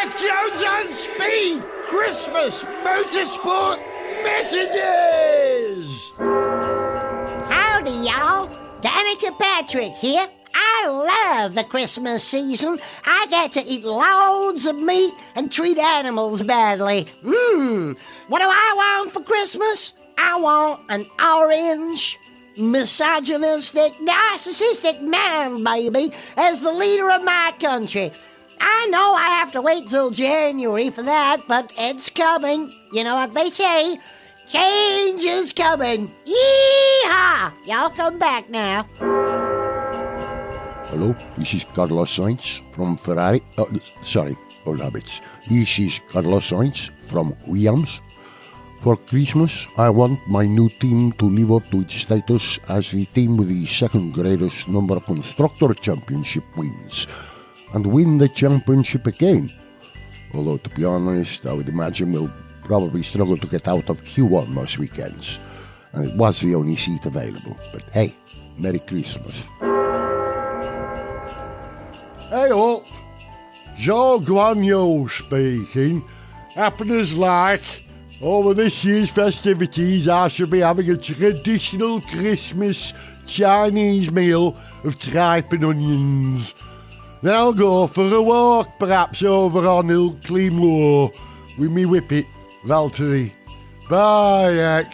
Gareth Jones on Speed Christmas Motorsport Messages! Howdy, y'all. Danica Patrick here. I love the Christmas season. I get to eat loads of meat and treat animals badly. What do I want for Christmas? I want an orange, misogynistic, narcissistic man, baby, as the leader of my country. I know I have to wait till January for that, but it's coming. You know what they say, change is coming. Yee-haw! Y'all come back now. Hello, this is Carlos Sainz from Ferrari. Rabbits. This is Carlos Sainz from Williams. For Christmas, I want my new team to live up to its status as the team with the second greatest number of Constructor Championship wins, and win the championship again. Although, to be honest, I would imagine we'll probably struggle to get out of Q1 most weekends. And it was the only seat available. But hey, Merry Christmas. Hey all, Zog Alex speaking. Happen as like, over this year's festivities I shall be having a traditional Christmas Chinese meal of tripe and onions. Then I'll go for a walk perhaps over on Ilkley Moor with me whippet, Valtteri. Bye, Jack.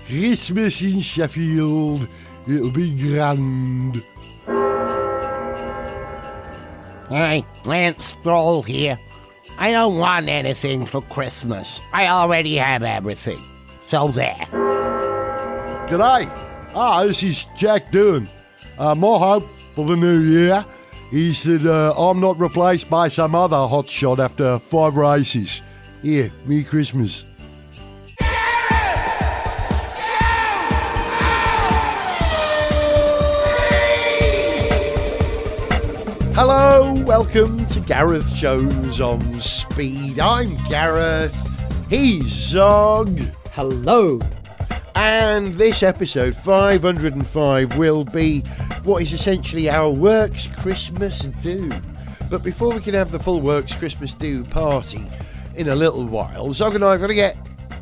Christmas in Sheffield, it'll be grand. Hi, Lance Stroll here. I don't want anything for Christmas. I already have everything. So there. G'day. This is Jack Doohan. My hope for the new year is that I'm not replaced by some other hotshot after 5 races. Here, Merry Christmas. Hello, welcome to Gareth Jones on Speed. I'm Gareth, he's Zog. Hello. And this episode, 505, will be what is essentially our Works Christmas Do. But before we can have the full Works Christmas Do party in a little while, Zog and I have got to get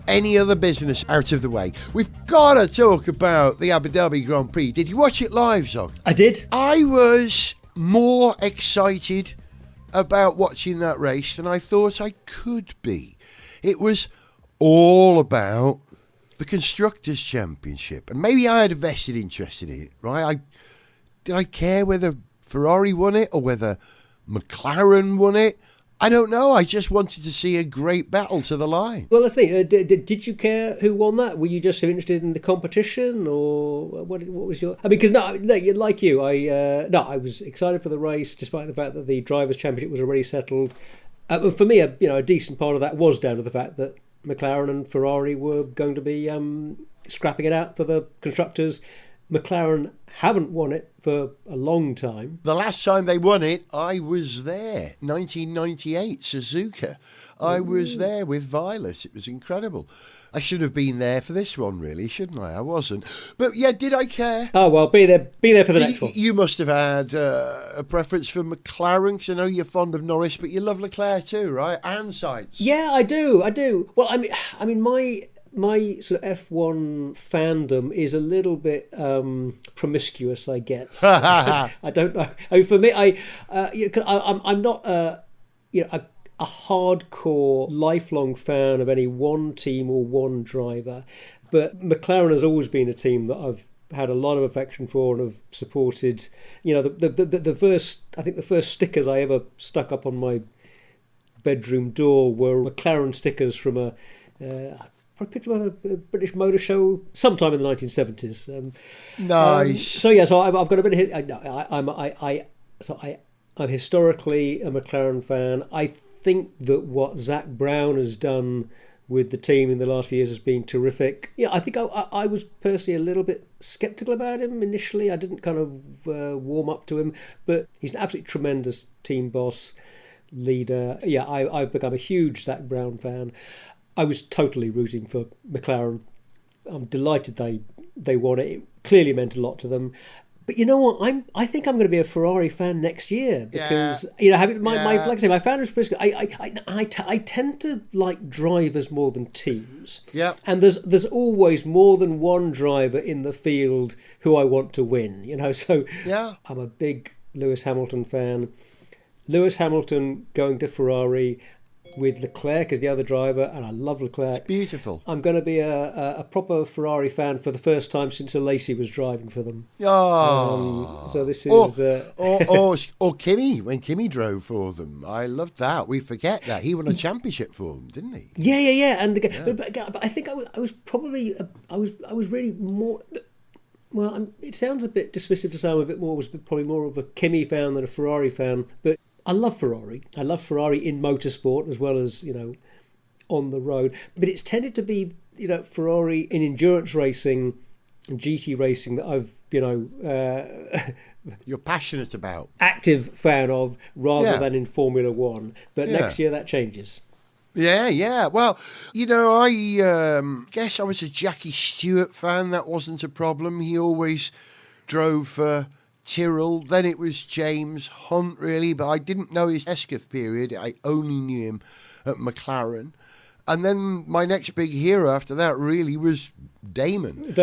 any other business out of the way. We've got to talk about the Abu Dhabi Grand Prix. Did you watch it live, Zog? I did. I was more excited about watching that race than I thought I could be. It was all about the Constructors' Championship, and maybe I had a vested interest in it, right? Did I care whether Ferrari won it or whether McLaren won it? I don't know. I just wanted to see a great battle to the line. Well, let's think. Did you care who won that? Were you just so interested in the competition, or what was your? I mean, because like you, I was excited for the race, despite the fact that the Drivers' Championship was already settled. For me, a decent part of that was down to the fact that McLaren and Ferrari were going to be scrapping it out for the constructors. McLaren haven't won it for a long time. The last time they won it, I was there. 1998, Suzuka. I was there with Violet. It was incredible. I should have been there for this one, really, shouldn't I? I wasn't. But yeah, did I care? Oh, well, be there for the next one. You must have had a preference for McLaren, because I know you're fond of Norris, but you love Leclerc too, right? And Sainz. Yeah, I do. Well, I mean, my sort of F1 fandom is a little bit promiscuous, I guess. I don't know. I mean, for me, I'm not a hardcore, lifelong fan of any one team or one driver, but McLaren has always been a team that I've had a lot of affection for and have supported. You know, the first stickers I ever stuck up on my bedroom door were McLaren stickers from I picked them on a British motor show sometime in the 1970s. Nice. So I've got a bit of. I'm historically a McLaren fan. I think that what Zach Brown has done with the team in the last few years has been terrific. Yeah, I think I was personally a little bit sceptical about him initially. I didn't kind of warm up to him, but he's an absolutely tremendous team boss, leader. Yeah, I've become a huge Zach Brown fan. I was totally rooting for McLaren. I'm delighted they won it. It clearly meant a lot to them. But you know what? I think I'm going to be a Ferrari fan next year because having like I say, my fan is Briscoe. I tend to like drivers more than teams. Yeah. And there's always more than one driver in the field who I want to win. So I'm a big Lewis Hamilton fan. Lewis Hamilton going to Ferrari with Leclerc as the other driver, and I love Leclerc. It's beautiful. I'm going to be a proper Ferrari fan for the first time since Alesi was driving for them. Oh, so this is or Kimi when Kimi drove for them. I loved that. We forget that he won a championship for them, didn't he? Yeah. And but I think I was probably I was really more. Well, it sounds a bit dismissive to say I'm a bit more. Was probably more of a Kimi fan than a Ferrari fan, but I love Ferrari. I love Ferrari in motorsport as well as, on the road. But it's tended to be, Ferrari in endurance racing and GT racing that I've, you're passionate about. Active fan of rather than in Formula One. But next year that changes. Yeah. Well, I guess I was a Jackie Stewart fan. That wasn't a problem. He always drove for Tyrrell. Then it was James Hunt, really, but I didn't know his Escaf period. I only knew him at McLaren. And then my next big hero after that really was Damon.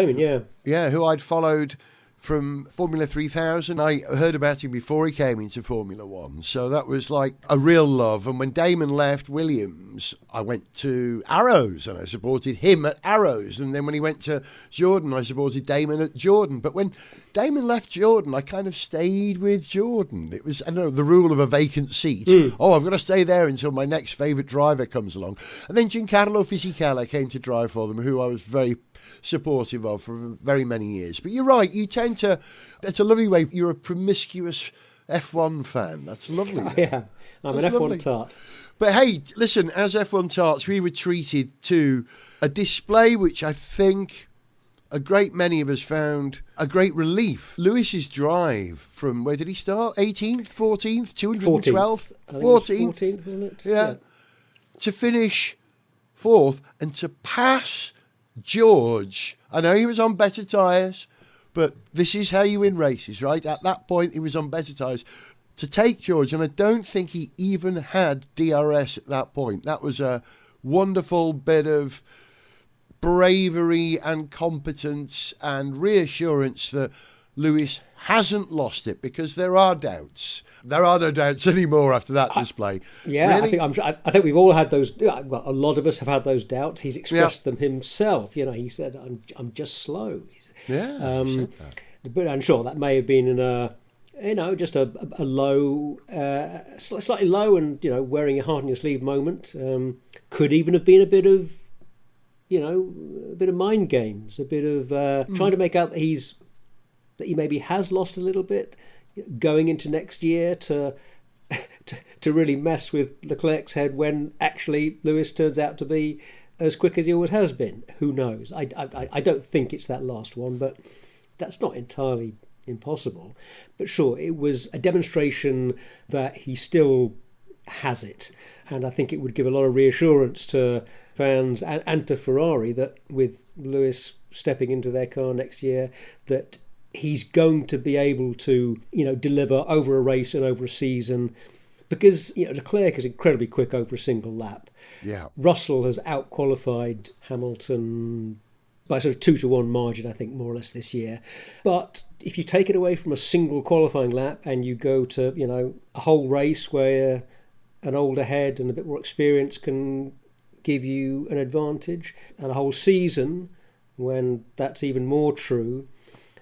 Yeah, who I'd followed from Formula 3000. I heard about him before he came into Formula 1, so that was like a real love. And when Damon left Williams, I went to Arrows and I supported him at Arrows. And then when he went to Jordan, I supported Damon at Jordan. But when Damon left Jordan, I kind of stayed with Jordan. It was, I don't know, the rule of a vacant seat. Oh, I've got to stay there until my next favourite driver comes along. And then Giancarlo Fisichella came to drive for them, who I was very supportive of for very many years. But you're right, you tend to, that's a lovely way, you're a promiscuous F1 fan. That's lovely. Yeah, I'm an F1 tart. But hey, listen, as F1 tarts, we were treated to a display which I think a great many of us found a great relief. Lewis's drive from, where did he start? 18th, 14th, 212th? 14th, wasn't it? Yeah. To finish fourth and to pass George. I know he was on better tyres, but this is how you win races, right? At that point, he was on better tyres. To take George, and I don't think he even had DRS at that point. That was a wonderful bit of bravery and competence and reassurance that Lewis hasn't lost it, because there are doubts. There are no doubts anymore after that display. Yeah, really? I think we've all had those. Well, a lot of us have had those doubts. He's expressed them himself. He said, "I'm just slow." Yeah, but I'm sure that may have been in a, just a low, slightly low, and wearing your heart on your sleeve moment. Could even have been a bit of, a bit of mind games, a bit of trying to make out that he maybe has lost a little bit, going into next year to really mess with Leclerc's head when actually Lewis turns out to be as quick as he always has been. Who knows? I don't think it's that last one, but that's not entirely impossible. But sure, it was a demonstration that he still has it, and I think it would give a lot of reassurance to fans and to Ferrari that with Lewis stepping into their car next year, that he's going to be able to, deliver over a race and over a season, because Leclerc is incredibly quick over a single lap. Yeah, Russell has outqualified Hamilton by sort of 2-1 margin, I think, more or less this year. But if you take it away from a single qualifying lap and you go to a whole race where an older head and a bit more experience can give you an advantage, and a whole season when that's even more true,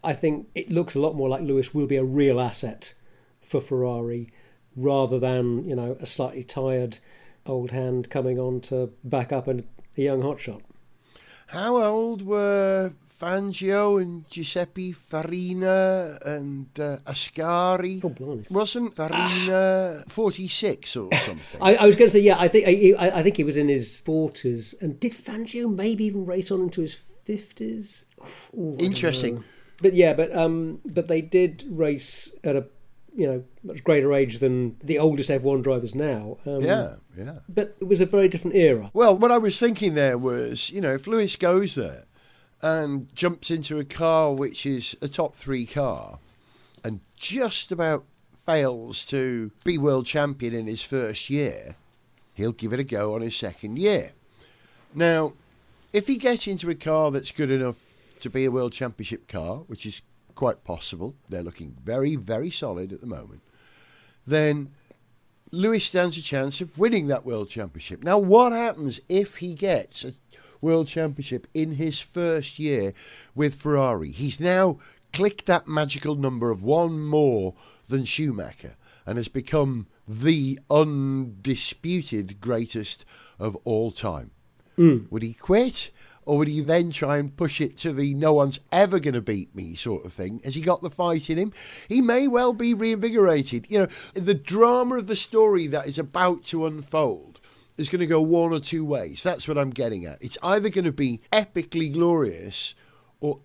I think it looks a lot more like Lewis will be a real asset for Ferrari rather than, a slightly tired old hand coming on to back up a young hotshot. How old were Fangio and Giuseppe Farina and Ascari? Oh, blimey. Wasn't Farina 46 or something? I was going to say, I think he was in his 40s. And did Fangio maybe even race on into his 50s? Ooh, Interesting. But they did race at a much greater age than the oldest F1 drivers now. Yeah. But it was a very different era. Well, what I was thinking there was, if Lewis goes there and jumps into a car which is a top 3 car, and just about fails to be world champion in his first year, he'll give it a go on his second year. Now, if he gets into a car that's good enough to be a world championship car, which is quite possible, they're looking very, very solid at the moment, then Lewis stands a chance of winning that world championship. Now, what happens if he gets a world championship in his first year with Ferrari? He's now clicked that magical number of one more than Schumacher and has become the undisputed greatest of all time. Would he quit? Or would he then try and push it to the no one's ever going to beat me sort of thing? Has he got the fight in him? He may well be reinvigorated. You know, the drama of the story that is about to unfold is going to go one or two ways. That's what I'm getting at. It's either going to be epically glorious or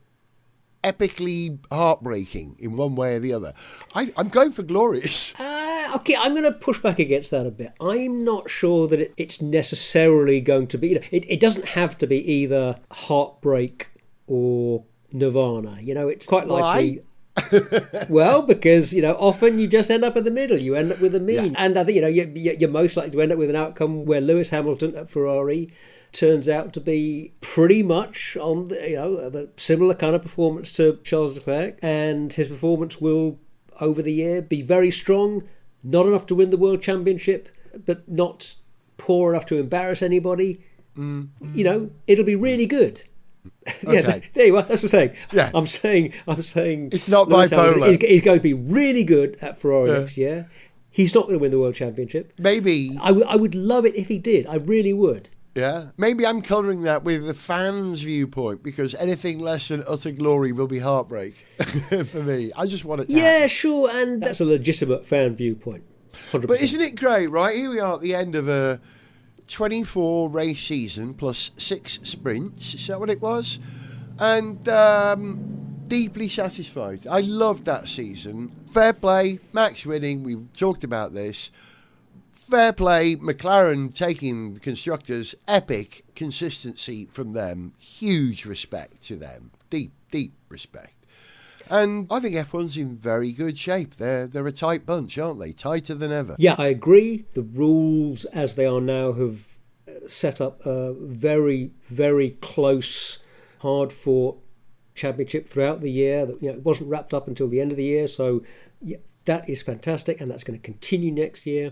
epically heartbreaking in one way or the other. I'm going for glorious. Okay, I'm going to push back against that a bit. I'm not sure that it's necessarily going to be... You know, it doesn't have to be either heartbreak or nirvana. You know, it's quite likely... Well, because, you know, often you just end up in the middle. You end up with a mean. Yeah. And I think, you know, you're most likely to end up with an outcome where Lewis Hamilton at Ferrari turns out to be pretty much on the, you know, a similar kind of performance to Charles Leclerc, and his performance will over the year be very strong, not enough to win the world championship, but not poor enough to embarrass anybody. You know, it'll be really good. Okay. There you are. That's what I'm saying. Yeah. I'm saying it's not bipolar. He's going to be really good at Ferrari next year. He's not going to win the world championship. Maybe I would love it if he did. I really would. Yeah, maybe I'm colouring that with the fans' viewpoint, because anything less than utter glory will be heartbreak for me. I just want it to happen. Sure, and that's a legitimate fan viewpoint. 100%. But isn't it great, right? Here we are at the end of a 24 race season plus 6 sprints. Is that what it was? And deeply satisfied. I loved that season. Fair play, Max winning. We've talked about this. Fair play, McLaren taking the constructors, epic consistency from them, huge respect to them, deep respect. And I think F1's in very good shape. They're a tight bunch, aren't they? Tighter than ever. Yeah, I agree. The rules as they are now have set up a very, very close, hard-fought championship throughout the year. That, you know, it wasn't wrapped up until the end of the year, so yeah, that is fantastic, and that's going to continue next year.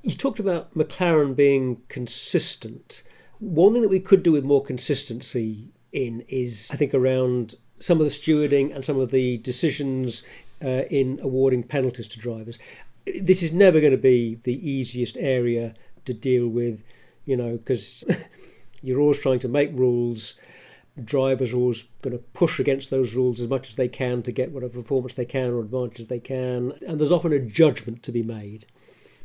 You talked about McLaren being consistent. One thing that we could do with more consistency in is, I think, around some of the stewarding and some of the decisions in awarding penalties to drivers. This is never going to be the easiest area to deal with, you know, because you're always trying to make rules. Drivers are always going to push against those rules as much as they can to get whatever performance they can or advantage they can. And there's often a judgment to be made.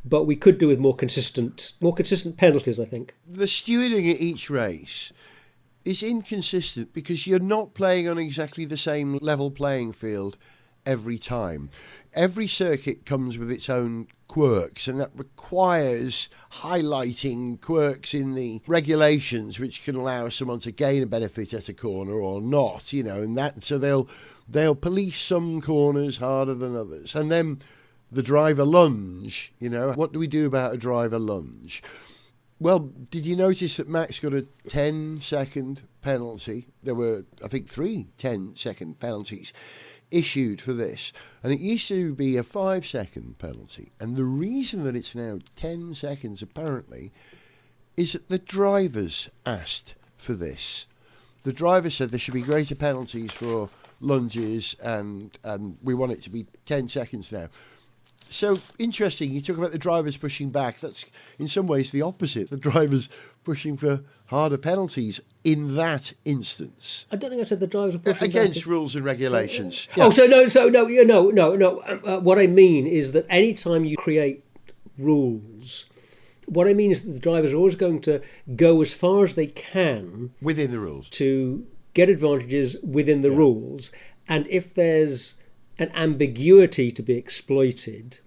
But we could do with more consistent penalties, I think. The stewarding at each race is inconsistent because you're not playing on exactly the same level playing field every time. Every circuit comes with its own quirks, and that requires highlighting quirks in the regulations which can allow someone to gain a benefit at a corner or not, you know, and that so they'll police some corners harder than others. And then the driver lunge, you know, what do we do about a driver lunge? Well, did you notice that Max got a 10-second penalty? There were, I think, 3 10-second penalties issued for this. And it used to be a 5-second penalty. And the reason that it's now 10 seconds, apparently, is that the drivers asked for this. The driver said there should be greater penalties for lunges, and we want it to be 10 seconds now. So, interesting, you talk about the drivers pushing back. That's, in some ways, the opposite. The drivers pushing for harder penalties in that instance. I don't think I said the drivers were pushing against back. rules and regulations. Yeah. No. What I mean is that any time you create rules, what I mean is that the drivers are always going to go as far as they can within the rules to get advantages within the rules. And if there's an ambiguity to be exploited,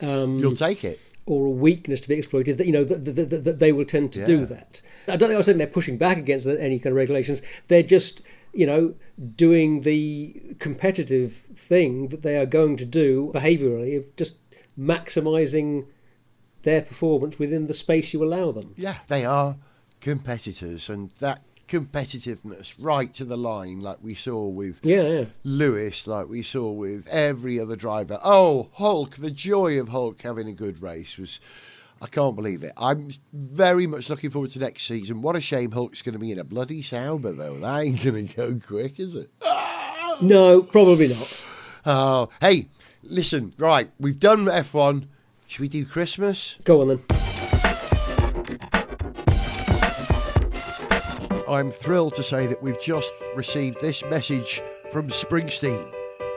you'll take it. or a weakness to be exploited, that that they will tend to do that. I don't think I was saying they're pushing back against any kind of regulations. They're just doing the competitive thing that they are going to do behaviourally, of just maximising their performance within the space you allow them. Yeah, they are competitors, and that competitiveness right to the line, like we saw with Lewis, like we saw with every other driver. Oh, Hulk, the joy of Hulk having a good race was, I can't believe it. I'm very much looking forward to next season. What a shame Hulk's going to be in a bloody Sauber, though. That ain't going to go quick, is it? No, probably not. Oh, hey, listen, right, we've done F1. Should we do Christmas? Go on then. I'm thrilled to say that we've just received this message from Springsteen.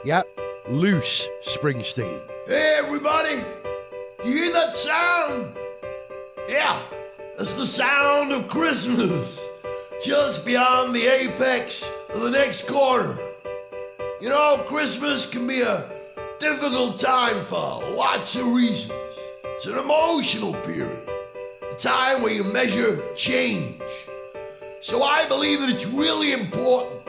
Yep, loose Springsteen. Hey, everybody! You hear that sound? Yeah, that's the sound of Christmas. Just beyond the apex of the next corner. You know, Christmas can be a difficult time for lots of reasons. It's an emotional period, a time where you measure change. So I believe that it's really important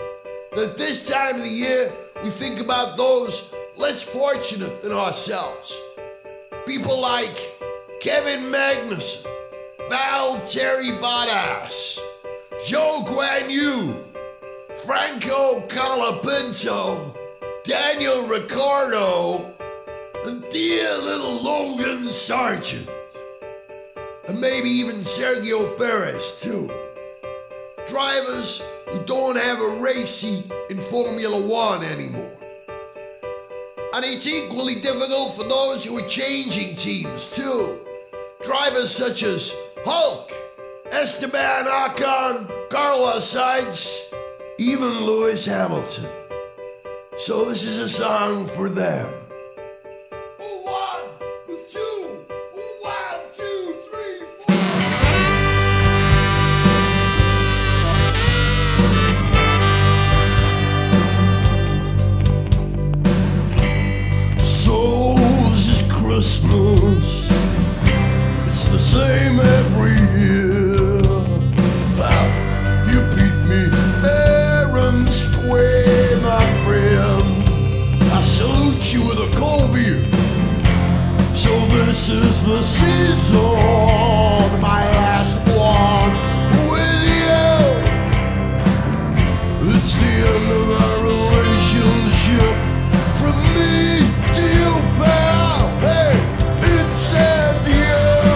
that this time of the year we think about those less fortunate than ourselves. People like Kevin Magnussen, Valtteri Bottas, Zhou Guan Yu, Franco Colapinto, Daniel Ricciardo, and dear little Logan Sargent. And maybe even Sergio Perez, too. Drivers who don't have a race seat in Formula One anymore. And it's equally difficult for those who are changing teams, too. Drivers such as Hulk, Esteban Ocon, Carlos Sainz, even Lewis Hamilton. So this is a song for them. Christmas, it's the same every year. You beat me fair and square, my friend. I salute you with a cold beer. So this is the season my last one with you. It's the end of our relationship. From me to you, pal. Hey, it's at the end.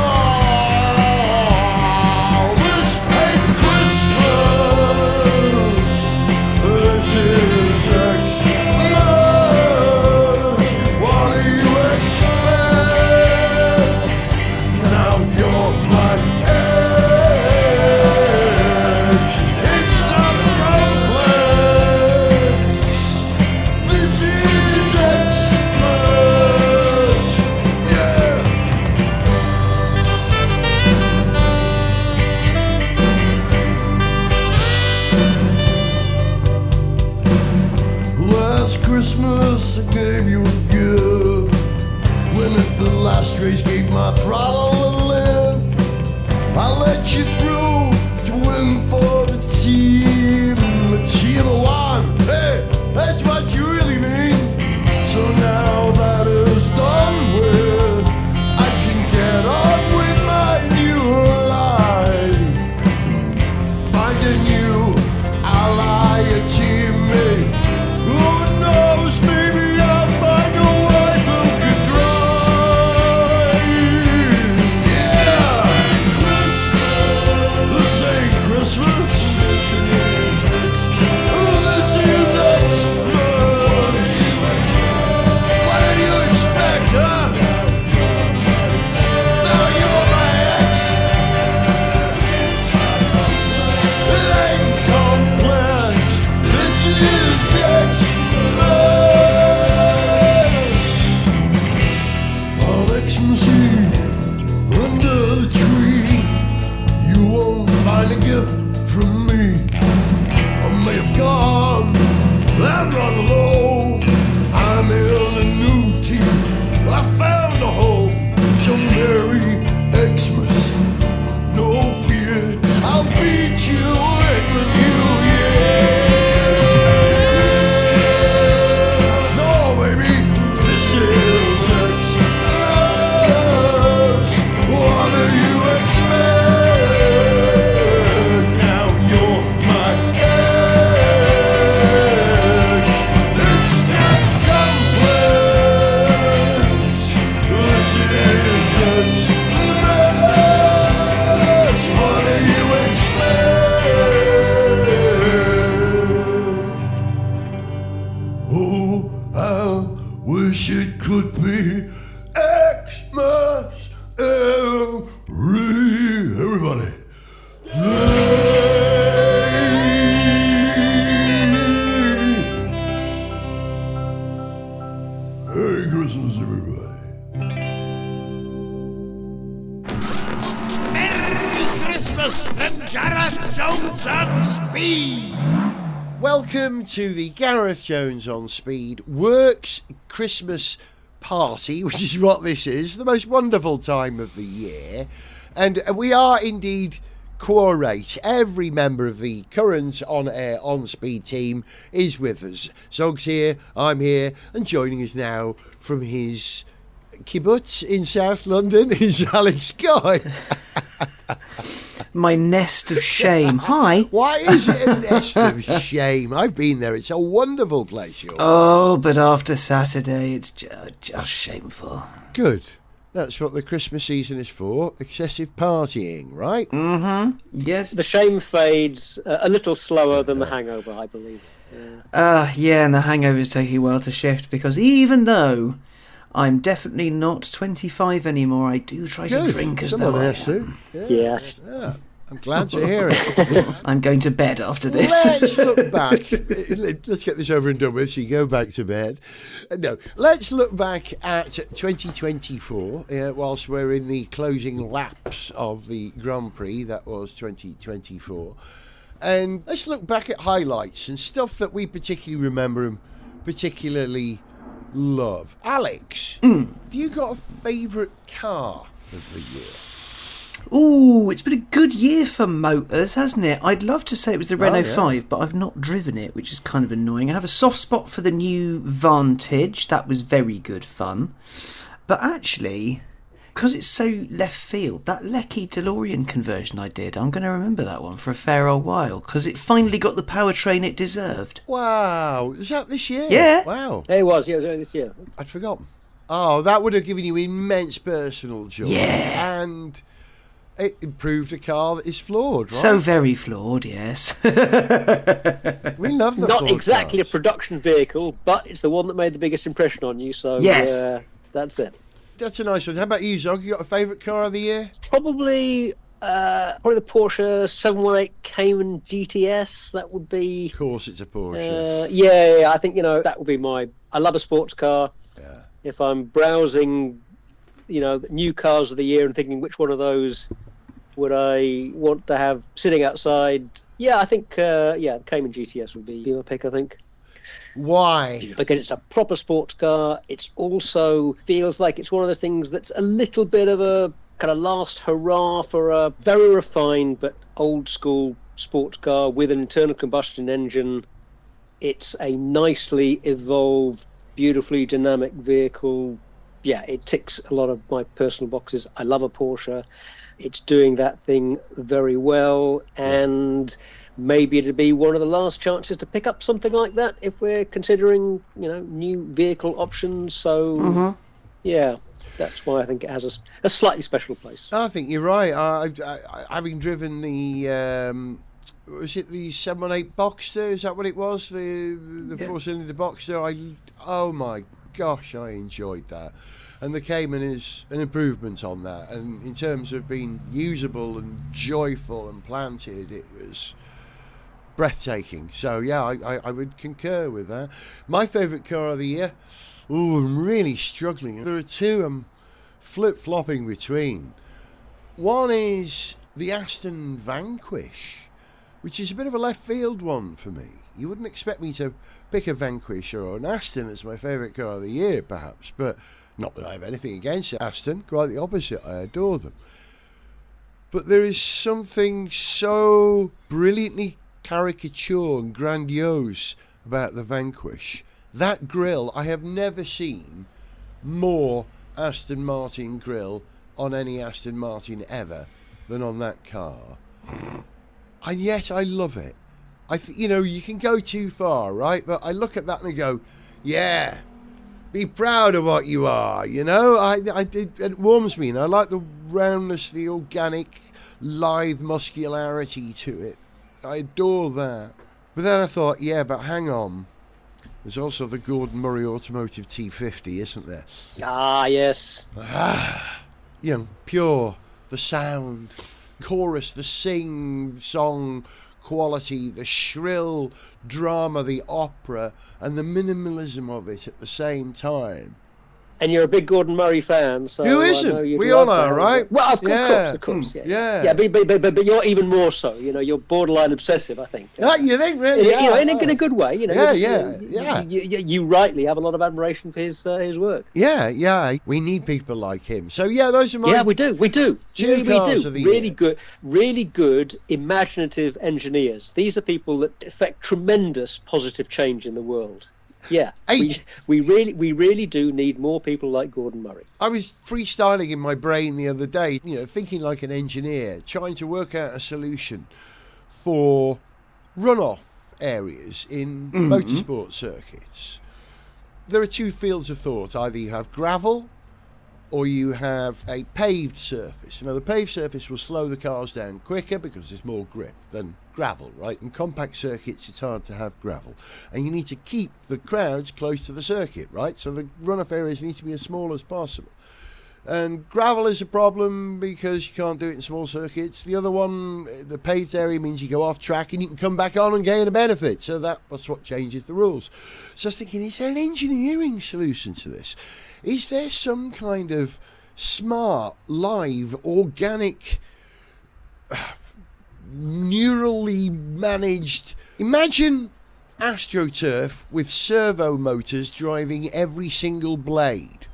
Christmas and Gareth Jones on Speed. Welcome to the Gareth Jones on Speed Works Christmas Party, which is what this is, the most wonderful time of the year. And we are indeed quorate. Every member of the current on-air on-speed team is with us. Zog's here, I'm here, and joining us now from his kibbutz in South London is Alex Guy. My nest of shame. Hi. Why is it a nest of shame? I've been there. It's a wonderful place. Oh, but after Saturday, it's just shameful. Good. That's what the Christmas season is for. Excessive partying, right? Mm-hmm. Yes. The shame fades a little slower than the hangover, I believe. Yeah, and the hangover is taking a while to shift because even though I'm definitely not 25 anymore, I do try to drink as though I am. Yes. Yeah. I'm glad to hear it. I'm going to bed after this. Let's look back. Let's get this over and done with so you go back to bed. No, let's look back at 2024 whilst we're in the closing laps of the Grand Prix that was 2024. And let's look back at highlights and stuff that we particularly remember and particularly love. Alex, have you got a favourite car of the year? Ooh, it's been a good year for motors, hasn't it? I'd love to say it was the Renault 5, but I've not driven it, which is kind of annoying. I have a soft spot for the new Vantage. That was very good fun. But actually, because it's so left field, that Lecky DeLorean conversion I did, I'm going to remember that one for a fair old while, because it finally got the powertrain it deserved. Wow. Was that this year? Yeah. Wow. It was early this year. I'd forgotten. Oh, that would have given you immense personal joy. Yeah. And it improved a car that is flawed, right? So very flawed, yes. We love the Not flawed exactly cars. a production vehicle, but it's the one that made the biggest impression on you, so Yes. that's it. That's a nice one. How about you, Zog? You got a favourite car of the year? Probably the Porsche 718 Cayman GTS. That would be. Of course, it's a Porsche. Yeah. I think that would be my. I love a sports car. Yeah. If I'm browsing, new cars of the year and thinking which one of those would I want to have sitting outside, I think the Cayman GTS would be my pick. I think. Why? Because it's a proper sports car. It's also feels like it's one of those things that's a little bit of a kind of last hurrah for a very refined but old school sports car with an internal combustion engine. It's a nicely evolved, beautifully dynamic vehicle. Yeah, it ticks a lot of my personal boxes. I love a Porsche. It's doing that thing very well, and maybe it'd be one of the last chances to pick up something like that if we're considering, new vehicle options. So, that's why I think it has a slightly special place. I think you're right. Having driven the, was it the 718 Boxster? Is that what it was? The four-cylinder Boxster? Oh my gosh, I enjoyed that. And the Cayman is an improvement on that. And in terms of being usable and joyful and planted, it was breathtaking. So, I would concur with that. My favourite car of the year? Ooh, I'm really struggling. There are two I'm flip-flopping between. One is the Aston Vanquish, which is a bit of a left-field one for me. You wouldn't expect me to pick a Vanquish or an Aston as my favourite car of the year, perhaps, but not that I have anything against Aston, quite the opposite, I adore them. But there is something so brilliantly caricature and grandiose about the Vanquish. That grille, I have never seen more Aston Martin grille on any Aston Martin ever than on that car. And yet I love it. You can go too far, right? But I look at that and I go, yeah, be proud of what you are, it warms me, and I like the roundness, the organic, lithe muscularity to it. I adore that. But then I thought, but hang on. There's also the Gordon Murray Automotive T50, isn't there? Ah, yes. Pure, the sound, chorus, the song quality, the shrill drama, the opera, and the minimalism of it at the same time. And you're a big Gordon Murray fan, so Who I know isn't? you'd We love all are, that. right? Well, of Yeah. course, yeah. Yeah. But you're even more so. You know, you're borderline obsessive, I think. You think, really? You know, in a good way. You know, Yeah. You rightly have a lot of admiration for his work. Yeah. We need people like him. So, yeah, those are my... Yeah, we do. Two cars of the year. Really good, imaginative engineers. These are people that effect tremendous positive change in the world. Yeah, we really do need more people like Gordon Murray. I was freestyling in my brain the other day, thinking like an engineer, trying to work out a solution for runoff areas in motorsport circuits. There are two fields of thought. Either you have gravel or you have a paved surface. The paved surface will slow the cars down quicker because there's more grip than gravel, right? In compact circuits, it's hard to have gravel. And you need to keep the crowds close to the circuit, right? So the runoff areas need to be as small as possible. And gravel is a problem because you can't do it in small circuits. The other one, the paved area, means you go off track and you can come back on and gain a benefit. So that's what changes the rules. So I was thinking, is there an engineering solution to this? Is there some kind of smart, live, organic, neurally managed... Imagine AstroTurf with servo motors driving every single blade.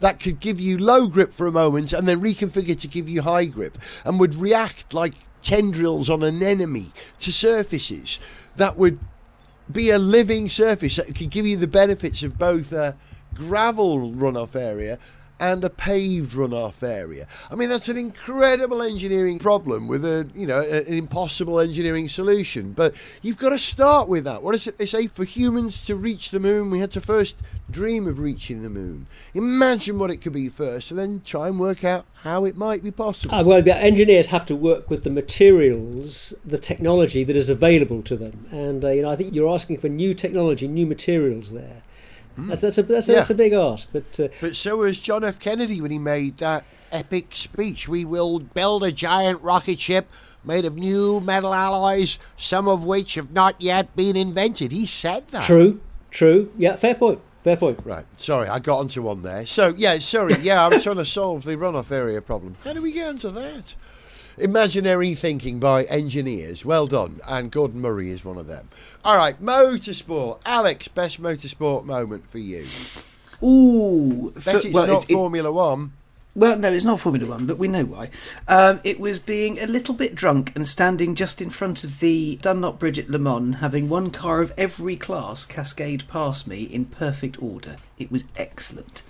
That could give you low grip for a moment and then reconfigure to give you high grip and would react like tendrils on an enemy to surfaces that would be a living surface that could give you the benefits of both a gravel runoff area and a paved runoff area. I mean, that's an incredible engineering problem with an impossible engineering solution. But you've got to start with that. What is it they say? For humans to reach the moon, we had to first dream of reaching the moon. Imagine what it could be first, and then try and work out how it might be possible. Well, the engineers have to work with the materials, the technology that is available to them. And I think you're asking for new technology, new materials there. That's a big ask, but so was John F. Kennedy when he made that epic speech. We will build a giant rocket ship made of new metal alloys, some of which have not yet been invented. He said that. True. Yeah, fair point. Right, sorry, I got onto one there. So, I was trying to solve the runoff area problem. How do we get onto that? Imaginary thinking by engineers. Well done. And Gordon Murray is one of them. All right, motorsport. Alex, best motorsport moment for you. Ooh. It's not Formula One. Well, no, it's not Formula One, but we know why. It was being a little bit drunk and standing just in front of the Dunlop Bridge at Le Mans, having one car of every class cascade past me in perfect order. It was excellent.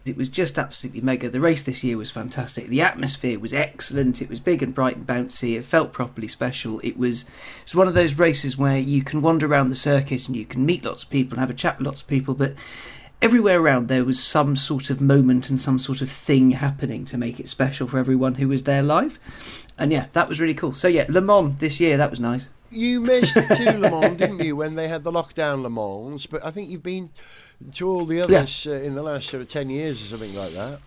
It was just absolutely mega. The race this year was fantastic. The atmosphere was excellent. It was big and bright and bouncy. It felt properly special. It was one of those races where you can wander around the circuit and you can meet lots of people and have a chat with lots of people, but everywhere around there was some sort of moment and some sort of thing happening to make it special for everyone who was there live. And yeah, that was really cool. So yeah, Le Mans this year, that was nice. You missed two Le Mans, didn't you, when they had the lockdown Le Mans? But I think you've been to all the others in the last sort of 10 years or something like that.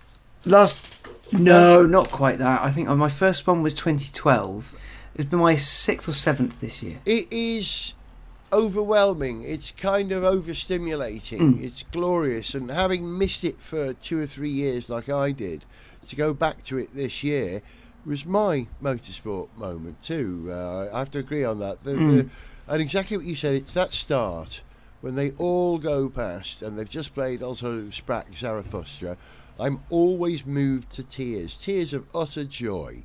No, not quite that. I think my first one was 2012. It's been my 6th or 7th this year. It is overwhelming. It's kind of overstimulating. It's glorious. And having missed it for 2 or 3 years like I did, to go back to it this year was my motorsport moment too. I have to agree on that. And exactly what you said, it's that start when they all go past and they've just played also Sprach Zarathustra. I'm always moved to tears of utter joy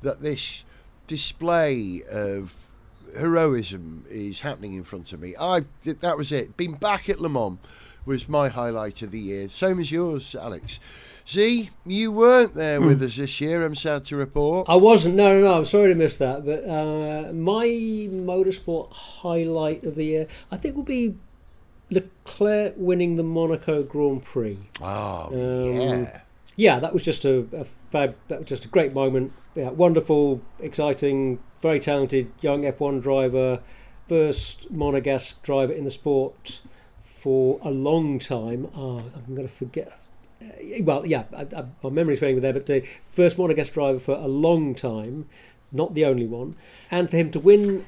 that this display of heroism is happening in front of me. That was it. Being back at Le Mans was my highlight of the year. Same as yours, Alex. See, you weren't there with us this year, I'm sad to report. I wasn't. No. I'm sorry to miss that. But my motorsport highlight of the year, I think, will be Leclerc winning the Monaco Grand Prix. Yeah, that was just that was just a great moment. Yeah, wonderful, exciting, very talented young F1 driver, first monegasque driver in the sport for a long time. I'm going to forget. My memory's failing with there, but first monegasque driver for a long time, not the only one. And for him to win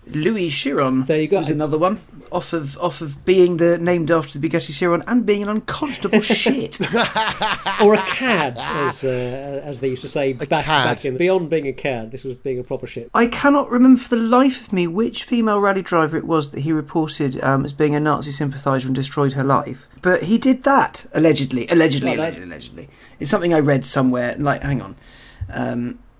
Louis Chiron There you go. was another one. Off of being named after the Bugatti Chiron and being an unconscionable shit. Or a cad, as they used to say back in. Beyond being a cad, this was being a proper shit. I cannot remember for the life of me which female rally driver it was that he reported as being a Nazi sympathiser and destroyed her life. But he did that, allegedly. Allegedly. It's something I read somewhere. Like, hang on.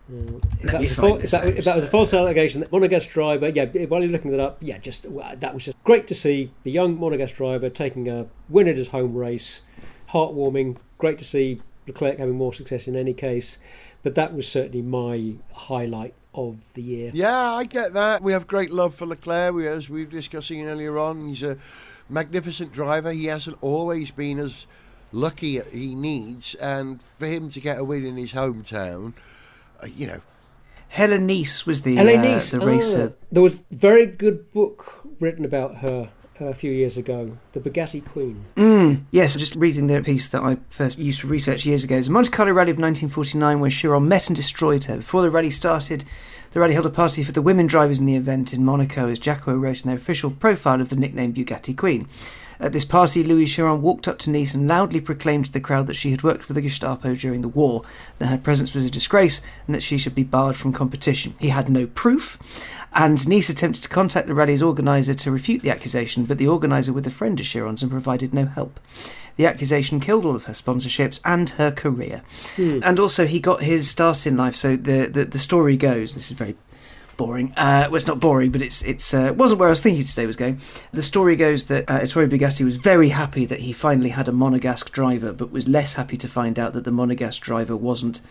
If that was a false allegation, that Monegasque driver, while you're looking that up, that was just great to see the young Monegasque driver taking a win at his home race, heartwarming, great to see Leclerc having more success in any case, but that was certainly my highlight of the year. Yeah, I get that. We have great love for Leclerc, as we were discussing earlier on. He's a magnificent driver. He hasn't always been as lucky as he needs, and for him to get a win in his hometown, Helen Nice was the racer. There was a very good book written about her a few years ago, The Bugatti Queen. Yes, just reading the piece that I first used for research years ago. It was a Monte Carlo rally of 1949 where Chiron met and destroyed her. Before the rally started, the rally held a party for the women drivers in the event in Monaco, as Jacko wrote in their official profile of the nickname Bugatti Queen. At this party, Louis Chiron walked up to Nice and loudly proclaimed to the crowd that she had worked for the Gestapo during the war, that her presence was a disgrace, and that she should be barred from competition. He had no proof, and Nice attempted to contact the rally's organiser to refute the accusation, but the organiser was a friend of Chiron's and provided no help. The accusation killed all of her sponsorships and her career. And also, he got his start in life. So the story goes, this is very boring. Well, it's not boring, but it wasn't where I was thinking today was going. The story goes that Ettore Bugatti was very happy that he finally had a Monegasque driver, but was less happy to find out that the Monegasque driver wasn't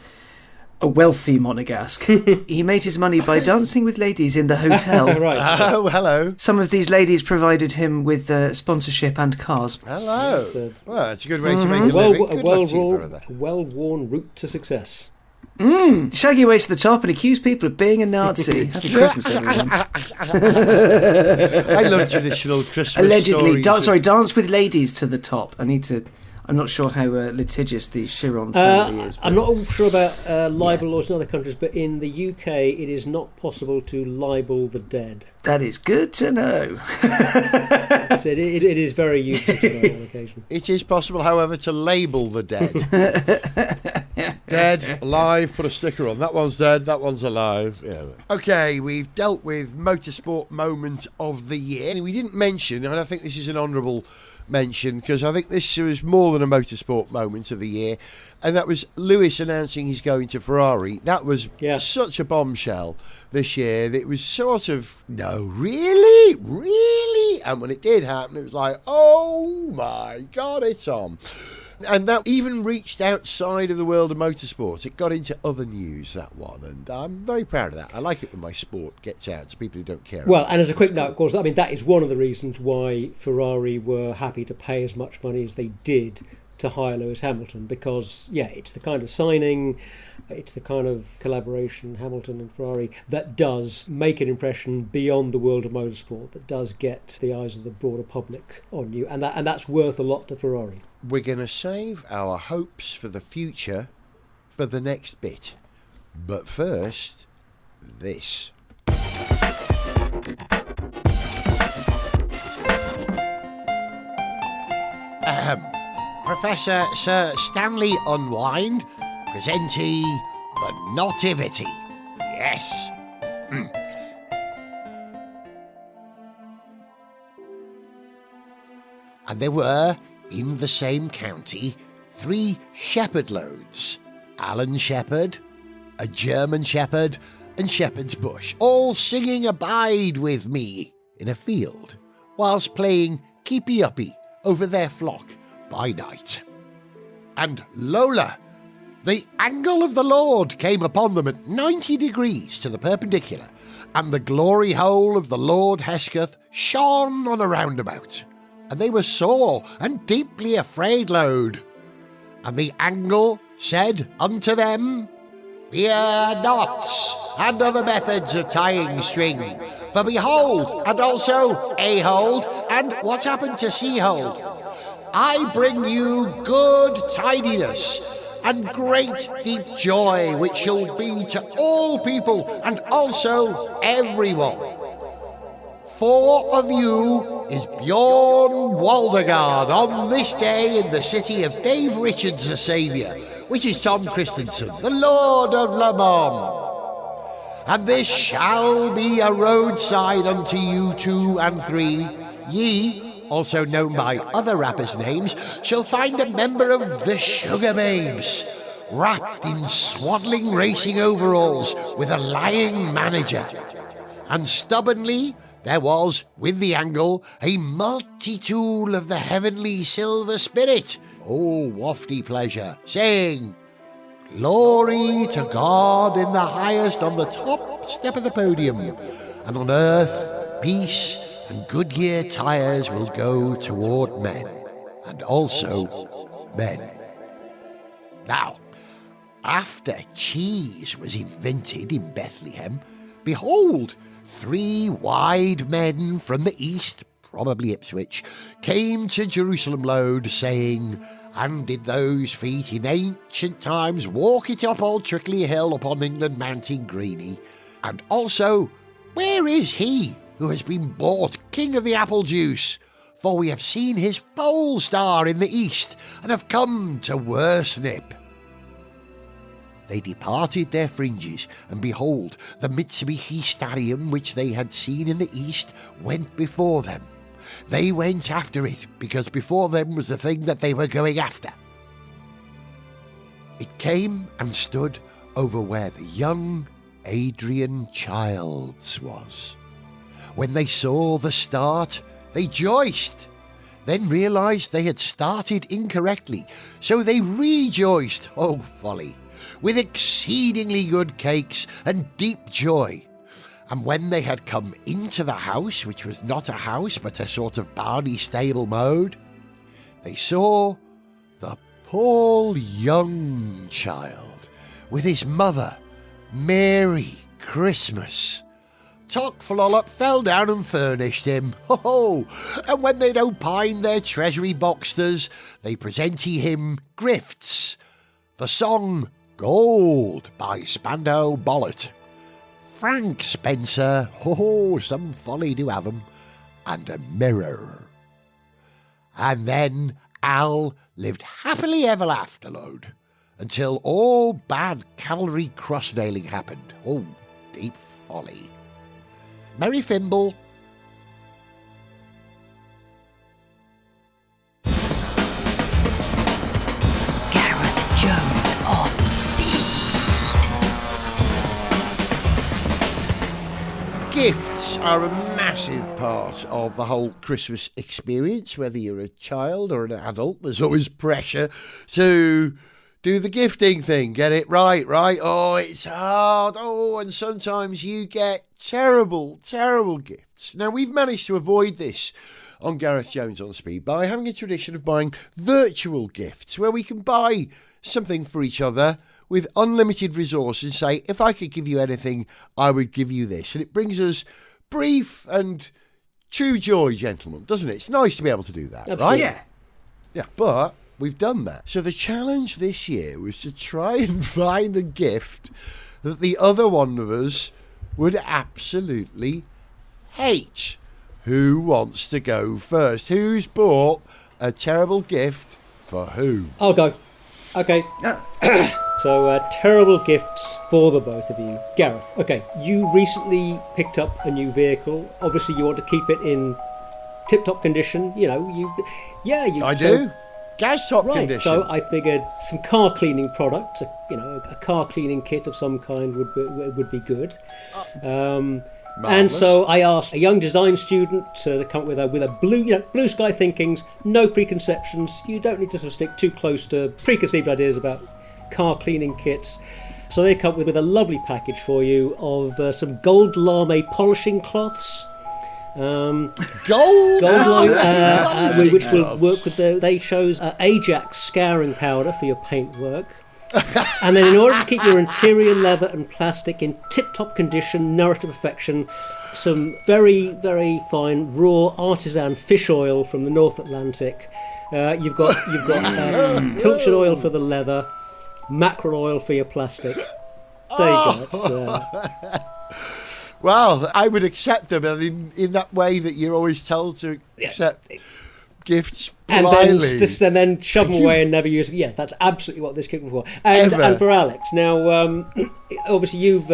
a wealthy Monegasque. He made his money by dancing with ladies in the hotel. Right. Oh, hello. Some of these ladies provided him with sponsorship and cars. Hello. Well, that's a good way to make a living. Good luck to you, brother. A well-worn route to success. Shaggy way to the top and accuse people of being a Nazi. Happy Christmas, everyone. I love traditional Christmas Allegedly, stories. dance with ladies to the top. I'm not sure how litigious the Chiron family is. But I'm not sure about libel laws in other countries, but in the UK it is not possible to libel the dead. that is good to know. It is very useful to know on occasion. It is possible, however, to label the dead. Dead, alive, put a sticker on. That one's dead, that one's alive. Yeah. Okay, we've dealt with motorsport moment of the year. We didn't mention, and I think this is an honourable mention, because I think this was more than a motorsport moment of the year, and that was Lewis announcing he's going to Ferrari. That was such a bombshell this year that it was sort of, no, really? And when it did happen, it was like, oh my God, it's on. And that even reached outside of the world of motorsport. It got into other news, that one, and I'm very proud of that. I like it when my sport gets out to people who don't care. Well, and as a quick note, of course, that is one of the reasons why Ferrari were happy to pay as much money as they did to hire Lewis Hamilton, because, it's the kind of signing, it's the kind of collaboration, Hamilton and Ferrari, that does make an impression beyond the world of motorsport, that does get the eyes of the broader public on you, and that's worth a lot to Ferrari. We're going to save our hopes for the future for the next bit. But first, this. Professor Sir Stanley Unwind, presentee for Knotivity. Yes. And there were, in the same county, 3 shepherd loads. Alan Shepherd, a German shepherd, and Shepherd's Bush, all singing Abide With Me in a field, whilst playing Keepy Uppy over their flock by night. And Lola, the angle of the Lord came upon them at 90 degrees to the perpendicular, and the glory hole of the Lord Hesketh shone on a roundabout. And they were sore and deeply afraid, Lode. And the angle said unto them, Fear not, and other methods of tying string. For behold, and also a hold, and what happened to sea hold? I bring you good tidiness, and great deep joy, which shall be to all people, and also everyone. 4 of you is Bjorn Waldegard on this day in the city of Dave Richards the Saviour, which is Tom Christensen, the Lord of Le Mans. And this shall be a roadside unto you 2 and 3. Ye, also known by other rappers' names, shall find a member of the Sugar Babes, wrapped in swaddling racing overalls with a lying manager. And stubbornly there was, with the angle, a multi-tool of the heavenly silver spirit, oh wafty pleasure, saying, Glory to God in the highest on the top step of the podium, and on earth peace and Goodyear tires will go toward men, and also men. Now, after cheese was invented in Bethlehem, behold, 3 wide men from the east, probably Ipswich, came to Jerusalem load, saying, And did those feet in ancient times walk it up old Trickley Hill upon England mountain greeny? And also, where is he who has been bought king of the apple juice? For we have seen his pole star in the east, and have come to worship. They departed their fringes, and behold, the Mitsubishi Stadium which they had seen in the east went before them. They went after it, because before them was the thing that they were going after. It came and stood over where the young Adrian Childs was. When they saw the start, they joiced, then realised they had started incorrectly, so they rejoiced, oh folly, with exceedingly good cakes and deep joy. And when they had come into the house, which was not a house but a sort of barney stable mode, they saw the poor young child with his mother, Mary Christmas. Tock Flollop fell down and furnished him. Ho! And when they'd opined their treasury boxters, they presented him grifts. The song Gold by Spandau Ballet. Frank Spencer, some folly do have 'em, and a mirror. And then Al lived happily ever afterload, until all bad cavalry cross-nailing happened. Oh, deep folly. Merry Fimble. Gareth Jones on speed. Gifts are a massive part of the whole Christmas experience. Whether you're a child or an adult, there's always pressure to do the gifting thing, get it right? Oh, it's hard. Oh, and sometimes you get terrible gifts. Now, we've managed to avoid this on Gareth Jones on Speed by having a tradition of buying virtual gifts where we can buy something for each other with unlimited resources and say, if I could give you anything, I would give you this. And it brings us brief and true joy, gentlemen, doesn't it? It's nice to be able to do that, Absolutely. right? Yeah, but we've done that. So the challenge this year was to try and find a gift that the other one of us would absolutely hate. Who wants to go first? Who's bought a terrible gift for who? I'll go. Okay. So, terrible gifts for the both of you. Gareth, okay, you recently picked up a new vehicle. Obviously, you want to keep it in tip-top condition. You know, I do. Gas top right, condition. so I figured some car cleaning product, a car cleaning kit of some kind would be good. And so I asked a young design student to come up with a blue sky thinkings, no preconceptions. You don't need to sort of stick too close to preconceived ideas about car cleaning kits. So they come up with a lovely package for you of some gold lame polishing cloths. Gold Lame, which will work with they chose Ajax scouring powder for your paintwork. And then in order to keep your interior leather and plastic in tip-top condition, nourished to perfection, some very, very fine raw artisan fish oil from the North Atlantic. You've got pilchard oil for the leather, mackerel oil for your plastic. There you go. Well, I would accept them, and in that way that you're always told to accept gifts And politely. then shove them away and never use them. Yes, that's absolutely what this kit was for. And for Alex, now, obviously you've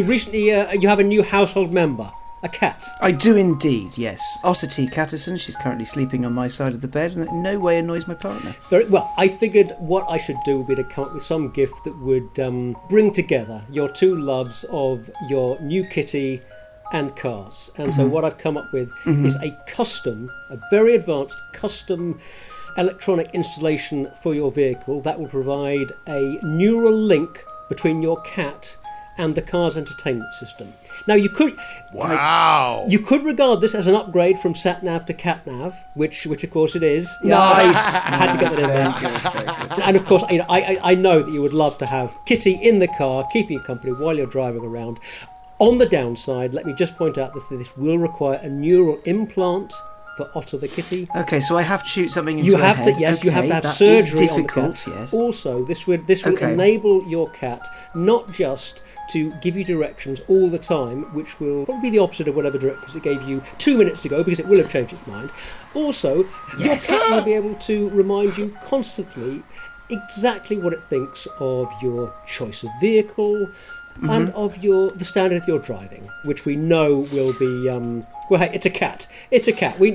recently, you have a new household member. A cat. I do indeed, yes. Otter T. Catterson, she's currently sleeping on my side of the bed and in no way annoys my partner. Very well. I figured what I should do would be to come up with some gift that would bring together your two loves of your new kitty and cars. And so what I've come up with is a very advanced custom electronic installation for your vehicle that will provide a neural link between your cat and the car's entertainment system. Now you could regard this as an upgrade from sat nav to cat nav, which of course it is. Nice. I had to get that in there. And of course, I know that you would love to have Kitty in the car, keeping you company while you're driving around. On the downside, let me just point out that this will require a neural implant for Otter the kitty. Okay, so I have to shoot something into her head. You have to have that surgery is difficult, on the cat. Yes. Also, this will enable your cat not just to give you directions all the time, which will probably be the opposite of whatever directions it gave you 2 minutes ago, because it will have changed its mind. Also, your cat will be able to remind you constantly exactly what it thinks of your choice of vehicle and of the standard of your driving, which we know will be well, hey, it's a cat. It's a cat. We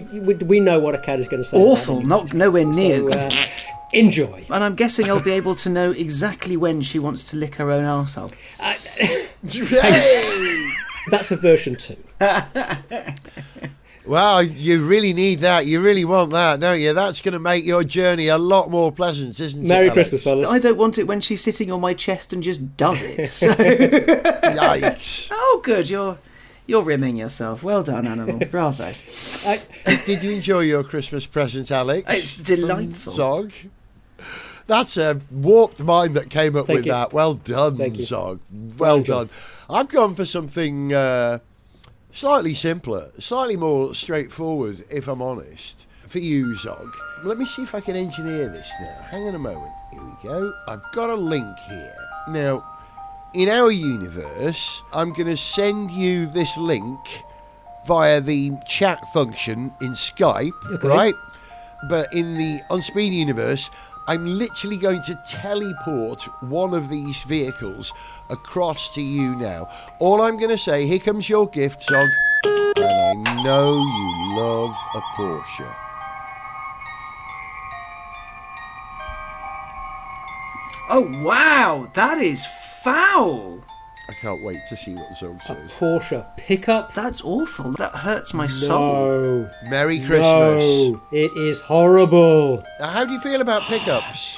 know what a cat is going to say. Awful, nowhere near. So, enjoy. And I'm guessing I'll be able to know exactly when she wants to lick her own arsehole. That's a version 2. Well, you really need that. You really want that, don't you? That's going to make your journey a lot more pleasant, isn't it? Merry Alex? Christmas, fellas. I don't want it when she's sitting on my chest and just does it. So. Yikes. Oh, good. You're rimming yourself. Well done, animal. Bravo. Did you enjoy your Christmas present, Alex? It's delightful. Zog? That's a warped mind that came up Thank with you. that. Well done, Thank you. Zog. Well done. I've gone for something slightly simpler, slightly more straightforward, if I'm honest, for you, Zog. Let me see if I can engineer this now. Hang on a moment. Here we go. I've got a link here. Now, in our universe, I'm going to send you this link via the chat function in Skype, right? But in the On-Speed universe, I'm literally going to teleport one of these vehicles across to you now. All I'm going to say, here comes your gift, Zog, and I know you love a Porsche. Oh, wow. That is foul. I can't wait to see what Zog says. Porsche pickup. That's awful. That hurts my soul. No. Merry Christmas. No, it is horrible. How do you feel about pickups?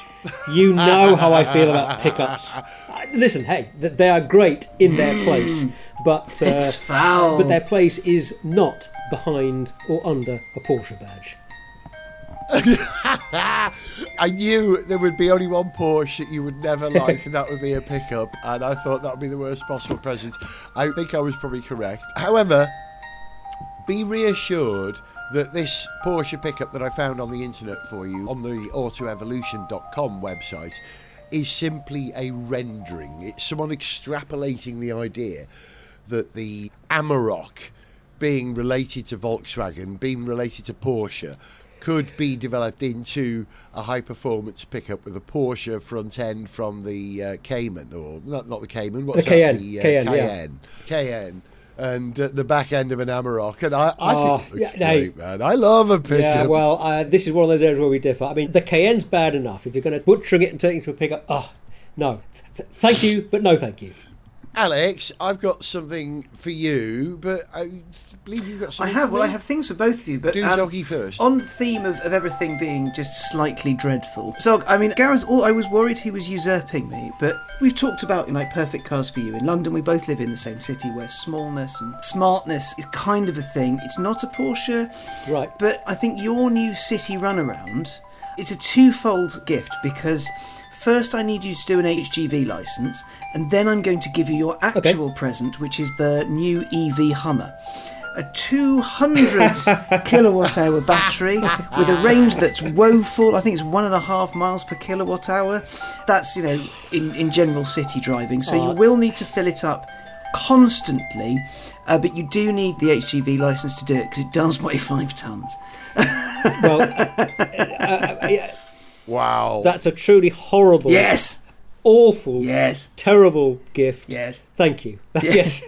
You know how I feel about pickups. Listen, hey, they are great in their place, but It's foul. But their place is not behind or under a Porsche badge. I knew there would be only one Porsche that you would never like, and that would be a pickup, and I thought that would be the worst possible present. I think I was probably correct. However, be reassured that this Porsche pickup that I found on the internet for you on the autoevolution.com website is simply a rendering. It's someone extrapolating the idea that the Amarok, being related to Volkswagen, being related to Porsche, could be developed into a high-performance pickup with a Porsche front end from the Cayman, or not the Cayman, what's The that? Cayenne. Cayenne. And the back end of an Amarok, and I think it looks great, no. man. I love a pickup. Yeah, well, this is one of those areas where we differ. I mean, the Cayenne's bad enough. If you're going to butchering it and turning it into a pickup, no. Thank you, but no thank you. Alex, I've got something for you, but I believe you've got something for me. I have things for both of you, but Do Zoggy first. on the theme of everything being just slightly dreadful. Zog, I mean, Gareth, I was worried he was usurping me, but we've talked about, perfect cars for you. In London, we both live in the same city where smallness and smartness is kind of a thing. It's not a Porsche, Right. but I think your new city runaround, it's a twofold gift, because first I need you to do an HGV licence, and then I'm going to give you your actual present, which is the new EV Hummer. A 200 kilowatt hour battery with a range that's woeful. I think it's 1.5 miles per kilowatt hour. That's, in general city driving. So you will need to fill it up constantly, but you do need the HGV license to do it because it does weigh 5 tons. Well, Wow. that's a truly horrible, Yes. awful, Yes. terrible gift. Yes. Thank you. Yes.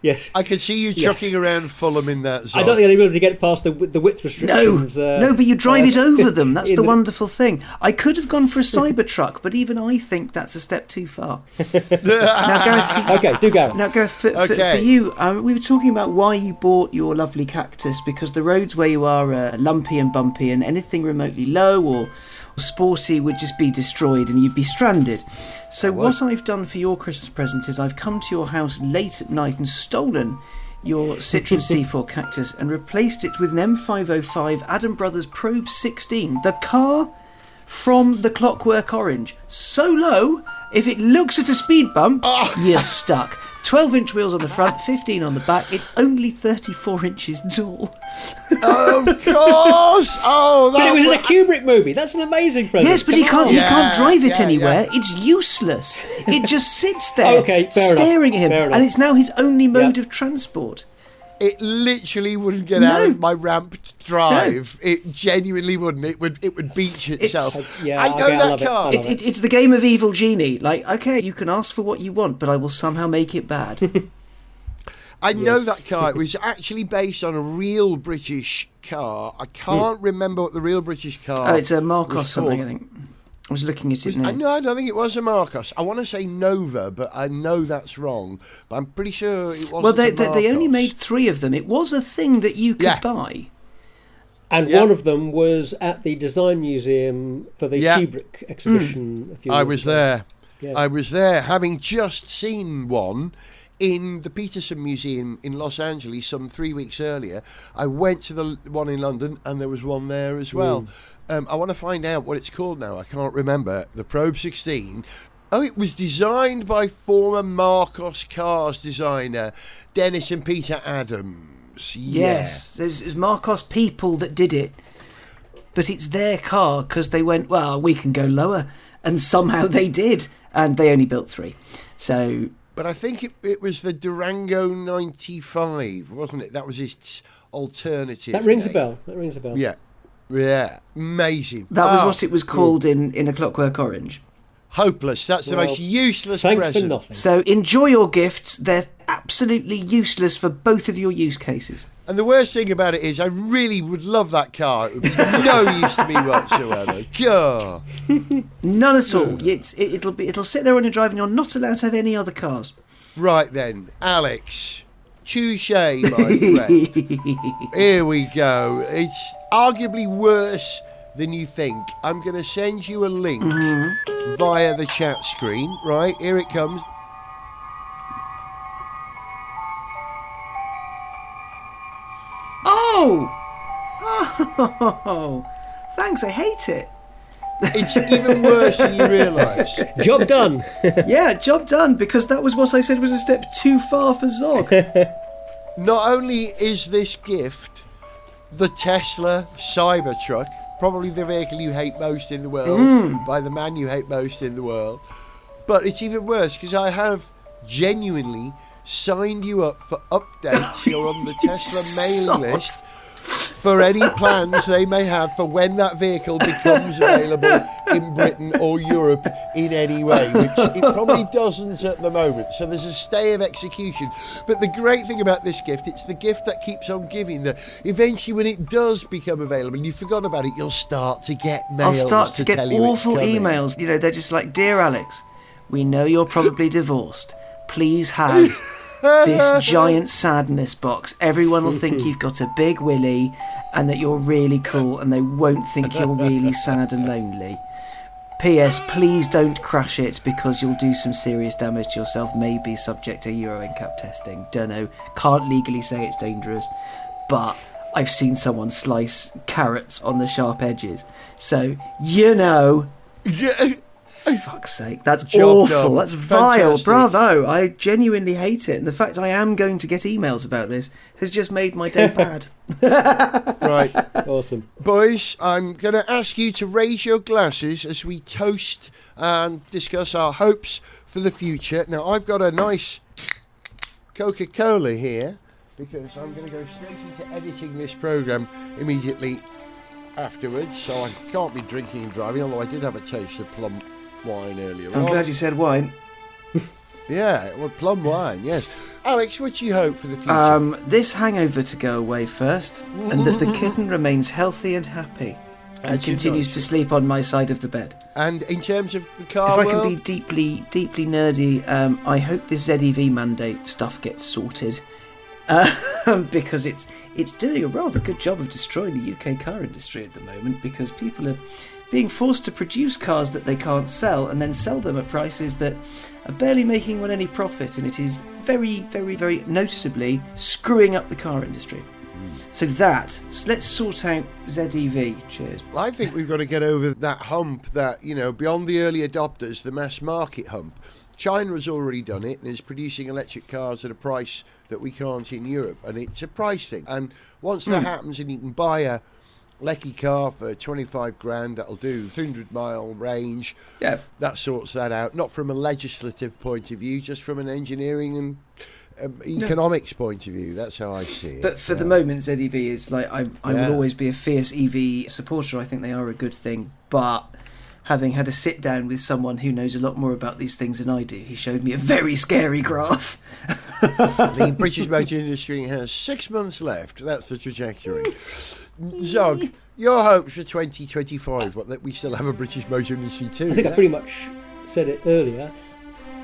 Yes. I can see you chucking around Fulham in that zone. I don't think I'd be able to get past the width restrictions. No, but you drive it over them. That's in the wonderful thing. I could have gone for a Cybertruck, but even I think that's a step too far. Now, Gareth, Okay, do go. Now, Gareth, for you, we were talking about why you bought your lovely cactus, because the roads where you are lumpy and bumpy, and anything remotely low or sporty would just be destroyed and you'd be stranded. So what I've done for your Christmas present is I've come to your house late at night and stolen your Citroen C4 cactus and replaced it with an M505 Adam Brothers Probe 16, the car from the Clockwork Orange. So low, if it looks at a speed bump, you're stuck. 12-inch wheels on the front, 15 on the back. It's only 34 inches tall. Of course! Oh, that But it was in a Kubrick movie. That's an amazing present. Yes, but he Come can't. on. He can't drive it yeah, anywhere. yeah. It's useless. It just sits there, Okay, fair staring enough, at fair him, enough. and it's now his only mode Yeah. of transport. It literally wouldn't get out of my ramped drive. It genuinely wouldn't. It would beach itself. Yeah, I know okay, I that love it. car. I love it. It's the game of evil genie. Like, okay, you can ask for what you want, but I will somehow make it bad. I know that car. It was actually based on a real British car. I can't remember what the real British car. Oh, it's a Marcos was something, called. I think. I was looking at it now. I don't think it was a Marcos. I want to say Nova, but I know that's wrong. But I'm pretty sure it wasn't. Well, they a only Marcos. made 3 of them. It was a thing that you could Yeah. buy. And Yeah. one of them was at the Design Museum for the Yeah. Kubrick exhibition a few I years was ago. there. Yeah. I was there, having just seen one in the Peterson Museum in Los Angeles some 3 weeks earlier. I went to the one in London, and there was one there as well. I want to find out what it's called now. I can't remember. The Probe 16. Oh, it was designed by former Marcos Cars designer Dennis and Peter Adams. Yes, it was Marcos people that did it. But it's their car because they went, well, we can go lower. And somehow they did. And they only built 3. So... But I think it was the Durango 95, wasn't it? That was its alternative. That rings a name. bell. That rings a bell. Yeah. Yeah. Amazing. That was Oh, what it was called in A Clockwork Orange. hopeless. That's the Well, most useless Thanks present. for nothing. So enjoy your gifts. They're absolutely useless for both of your use cases. And the worst thing about it is I really would love that car. It would be no use to me whatsoever. God. None at all. It'll sit there on your drive, and you're not allowed to have any other cars. Right then, Alex. Touche, my friend. Here we go. It's arguably worse than you think. I'm going to send you a link via the chat screen. Right, here it comes. Oh, thanks. I hate it. It's even worse than you realise. Job done. Yeah, job done. Because that was what I said was a step too far for Zog. Not only is this gift the Tesla Cybertruck, probably the vehicle you hate most in the world, by the man you hate most in the world, but it's even worse because I have genuinely signed you up for updates. You're on the Tesla mailing list for any plans they may have for when that vehicle becomes available in Britain or Europe in any way, which it probably doesn't at the moment. So there's a stay of execution. But the great thing about this gift, it's the gift that keeps on giving, that eventually when it does become available and you've forgotten about it, you'll start to get mails. I'll start to get tell you it's awful coming. emails. You know, they're just like, Dear Alex, we know you're probably divorced. Please have this giant sadness box. Everyone will think you've got a big willy and that you're really cool, and they won't think you're really sad and lonely. P.S. Please don't crash it because you'll do some serious damage to yourself, maybe subject to Euro NCAP testing. Dunno. Can't legally say it's dangerous, but I've seen someone slice carrots on the sharp edges. So, you know... Yeah. Fuck's sake, that's Job awful. done. That's vile. Fantastic. Bravo. I genuinely hate it. And the fact I am going to get emails about this has just made my day bad. Right. Awesome. Boys, I'm going to ask you to raise your glasses as we toast and discuss our hopes for the future. Now, I've got a nice Coca-Cola here, because I'm going to go straight into editing this programme immediately afterwards, so I can't be drinking and driving, although I did have a taste of plum wine earlier on. I'm glad you said wine. Yeah, well, plum wine, yes. Alex, what do you hope for the future? This hangover to go away first, and that the kitten remains healthy and happy, and continues to sleep on my side of the bed. And in terms of the car If I world? can be deeply nerdy, I hope this ZEV mandate stuff gets sorted, because it's doing a rather good job of destroying the UK car industry at the moment, because people are being forced to produce cars that they can't sell and then sell them at prices that are barely making anyone any profit, and it is very, very, very noticeably screwing up the car industry. So let's sort out ZEV. Cheers. I think we've got to get over that hump that, beyond the early adopters, the mass market hump. China has already done it and is producing electric cars at a price that we can't in Europe, and it's a price thing. And once that happens and you can buy a Lecky car for 25 grand, that'll do 300-mile range. Yeah. That sorts that out, not from a legislative point of view, just from an engineering and economics point of view. That's how I see it. But for the moment, ZEV is like, I will always be a fierce EV supporter. I think they are a good thing, but having had a sit down with someone who knows a lot more about these things than I do, he showed me a very scary graph. The British motor industry has 6 months left. That's the trajectory. Zog, your hopes for 2025, that we still have a British motor industry too? I think I pretty much said it earlier.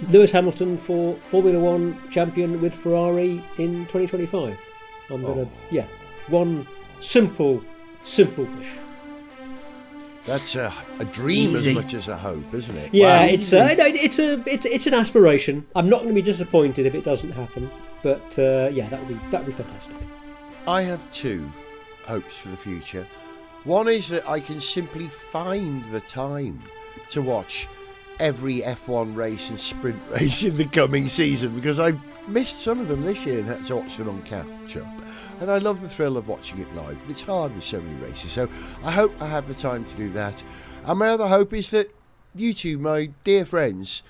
Lewis Hamilton for Formula One champion with Ferrari in 2025. I'm going to, one simple wish. That's a dream Easy. as much as a hope, isn't it? Yeah, Wow. it's an aspiration. I'm not going to be disappointed if it doesn't happen, but that would be fantastic. I have two hopes for the future. One is that I can simply find the time to watch every F1 race and sprint race in the coming season, because I missed some of them this year and had to watch them on catch-up. And I love the thrill of watching it live, but it's hard with so many races. So I hope I have the time to do that. And my other hope is that you two, my dear friends,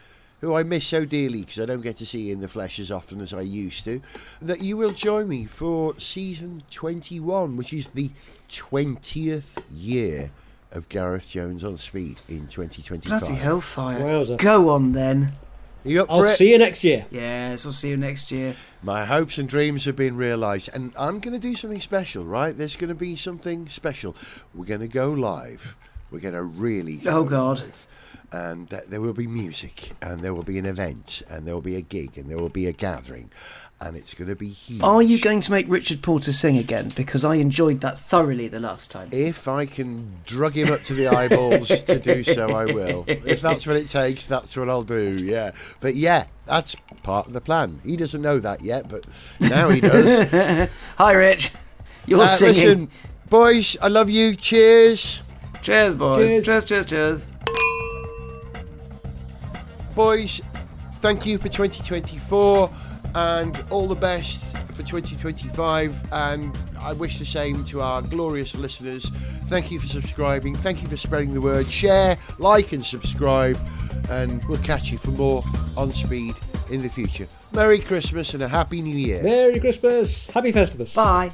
who I miss so dearly because I don't get to see in the flesh as often as I used to, that you will join me for season 21, which is the 20th year of Gareth Jones on Speed in 2025. Bloody hellfire. Wowza. Go on then. Are you up I'll for it? see you next year. Yes, I'll see you next year. My hopes and dreams have been realised, and I'm going to do something special, right? There's going to be something special. We're going to go live. We're going to really go God. live. And there will be music, and there will be an event, and there will be a gig, and there will be a gathering, and it's going to be huge. Are you going to make Richard Porter sing again? Because I enjoyed that thoroughly the last time. If I can drug him up to the eyeballs to do so, I will. If that's what it takes, that's what I'll do, yeah. But yeah, that's part of the plan. He doesn't know that yet, but now he does. Hi, Rich. You're singing. Listen, boys, I love you. Cheers. Cheers, boys. Cheers. Cheers. Boys, thank you for 2024 and all the best for 2025, and I wish the same to our glorious listeners. Thank you for subscribing, thank you for spreading the word. Share, like and subscribe, and we'll catch you for more On Speed in the future. Merry Christmas and a Happy New Year. Merry Christmas. Happy Festivus. Bye.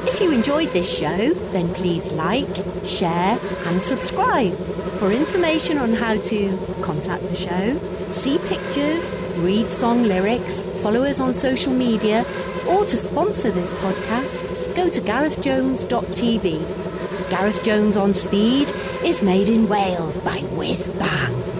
If you enjoyed this show, then please like, share and subscribe. For information on how to contact the show, see pictures, read song lyrics, follow us on social media, or to sponsor this podcast, go to garethjones.tv. Gareth Jones on Speed is made in Wales by Whiz Bang.